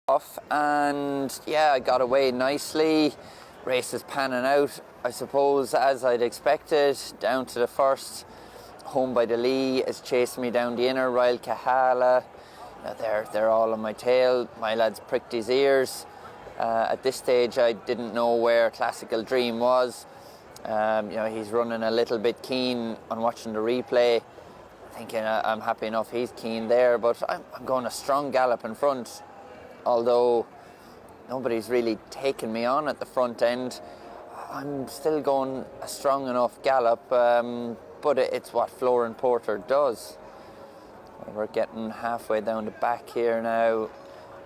off, and yeah, I got away nicely. Race is panning out, I suppose, as I'd expected. Down to the first, Home by the Lee is chasing me down the inner. Royal Kahala, they're all on my tail. My lad's pricked his ears. At this stage, I didn't know where Classical Dream was. He's running a little bit keen on watching the replay, thinking I'm happy enough he's keen there, but I'm going a strong gallop in front, although nobody's really taken me on at the front end. I'm still going a strong enough gallop, but it's what Flooring Porter does. We're getting halfway down the back here now,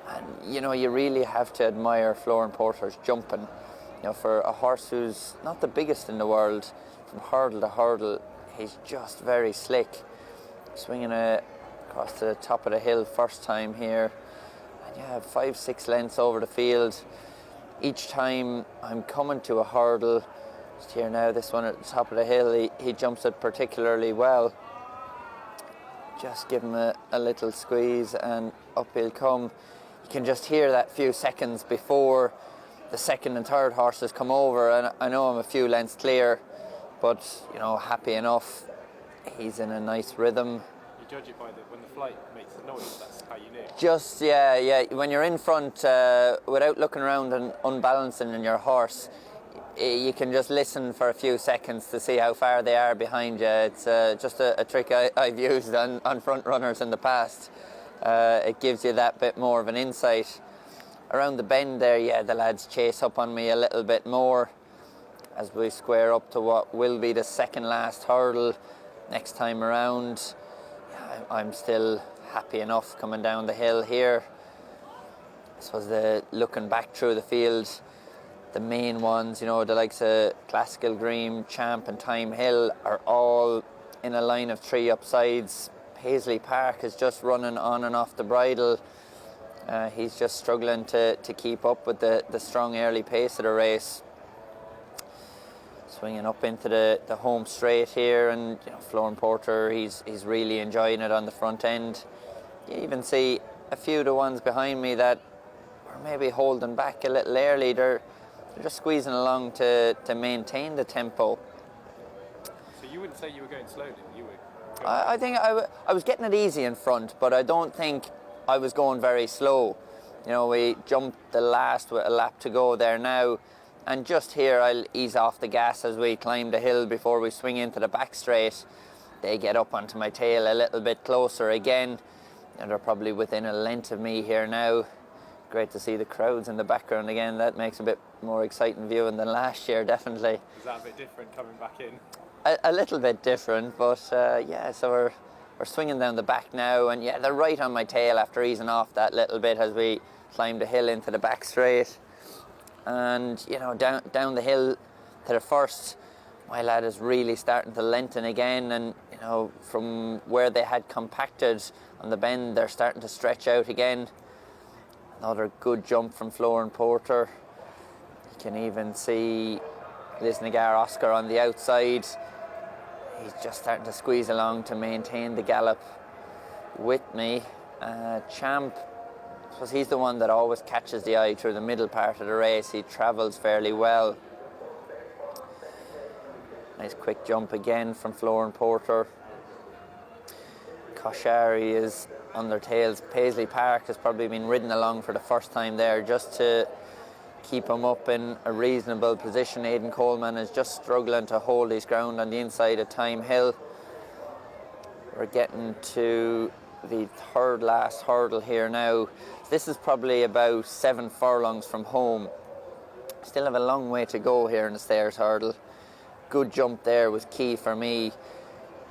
and you really have to admire Flooring Porter's jumping. For a horse who's not the biggest in the world, from hurdle to hurdle, he's just very slick. Swinging across to the top of the hill first time here, and 5-6 lengths over the field. Each time I'm coming to a hurdle, just here now, this one at the top of the hill, he jumps it particularly well. Just give him a little squeeze and up he'll come. You can just hear that few seconds before the second and third horses come over, and I know I'm a few lengths clear, but happy enough. He's in a nice rhythm. You judge it by when the flight makes the noise, that's how you know. Just, when you're in front, without looking around and unbalancing in your horse, you can just listen for a few seconds to see how far they are behind you. It's just a trick I've used on front runners in the past. It gives you that bit more of an insight. Around the bend there, the lads chase up on me a little bit more as we square up to what will be the second last hurdle next time around. I'm still happy enough coming down the hill here. This was looking back through the field, the main ones, the likes of Classical Dream, Champ and Time Hill are all in a line of three upsides. Paisley Park is just running on and off the bridle. He's just struggling to keep up with the strong early pace of the race. Swinging up into the home straight here, and Flooring Porter, he's really enjoying it on the front end. You even see a few of the ones behind me that are maybe holding back a little early. They're just squeezing along to maintain the tempo. So you wouldn't say you were going slowly? You were. I think I was getting it easy in front, but I don't think I was going very slow. We jumped the last with a lap to go there now, and just here I'll ease off the gas as we climb the hill before we swing into the back straight. They get up onto my tail a little bit closer again, and they're probably within a length of me here now. Great to see the crowds in the background again. That makes a bit more exciting viewing than last year, definitely. Is that a bit different coming back in? A little bit different, but so we're swinging down the back now, and they're right on my tail after easing off that little bit as we climb the hill into the back straight. And down the hill to the first, my lad is really starting to lengthen again, and from where they had compacted on the bend, they're starting to stretch out again. Another good jump from Flooring Porter. You can even see Lisnagar Oscar on the outside. He's just starting to squeeze along to maintain the gallop with me. Champ, I suppose he's the one that always catches the eye through the middle part of the race. He travels fairly well. Nice quick jump again from Flooring Porter. Koshari is on their tails. Paisley Park has probably been ridden along for the first time there just to keep him up in a reasonable position. Aidan Coleman is just struggling to hold his ground on the inside of Time Hill. We're getting to the third last hurdle here now. This is probably about 7 furlongs from home. Still have a long way to go here in the Stayers Hurdle. Good jump there was key for me,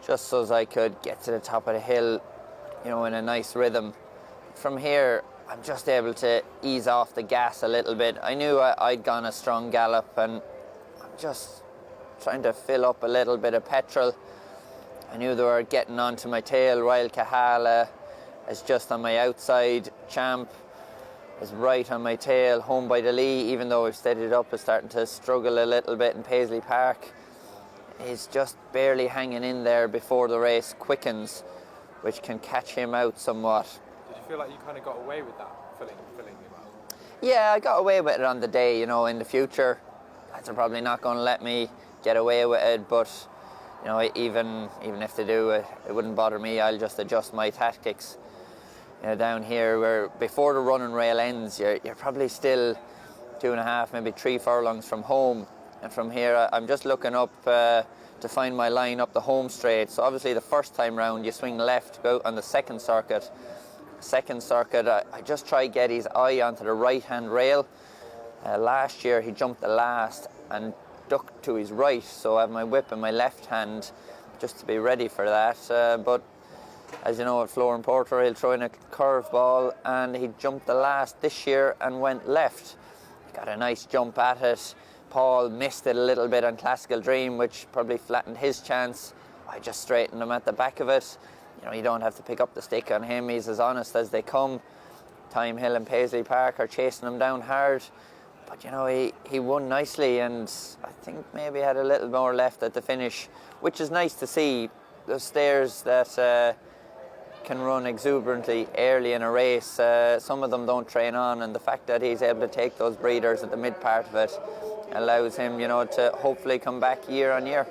just so as I could get to the top of the hill, in a nice rhythm. From here, I'm just able to ease off the gas a little bit. I knew I'd gone a strong gallop, and I'm just trying to fill up a little bit of petrol. I knew they were getting onto my tail. Royal Kahala is just on my outside. Champ is right on my tail. Home by the Lee, even though we've steadied up, is starting to struggle a little bit in Paisley Park. He's just barely hanging in there before the race quickens, which can catch him out somewhat. Did you feel like you kind of got away with that, filling him up? Yeah, I got away with it on the day. You know, in the future, they're probably not going to let me get away with it. But you know, even if they do, it wouldn't bother me. I'll just adjust my tactics. You know, down here, where before the running rail ends, you're probably still 2.5, maybe 3 furlongs from home. And from here, I'm just looking up to find my line up the home straight. So obviously, the first time round, you swing left, go out on the second circuit. Second circuit, I just try to get his eye onto the right-hand rail. Last year, he jumped the last and ducked to his right. So I have my whip in my left hand just to be ready for that. But as you know, at Flooring Porter, he'll throw in a curveball, and he jumped the last this year and went left. He got a nice jump at it. Paul missed it a little bit on Classical Dream, which probably flattened his chance. I just straightened him at the back of it. You know, you don't have to pick up the stick on him. He's as honest as they come. Time Hill and Paisley Park are chasing him down hard. But, you know, he won nicely, and I think maybe had a little more left at the finish, which is nice to see. The Stayers that can run exuberantly early in a race, some of them don't train on, and the fact that he's able to take those breathers at the mid part of it allows him, you know, to hopefully come back year on year.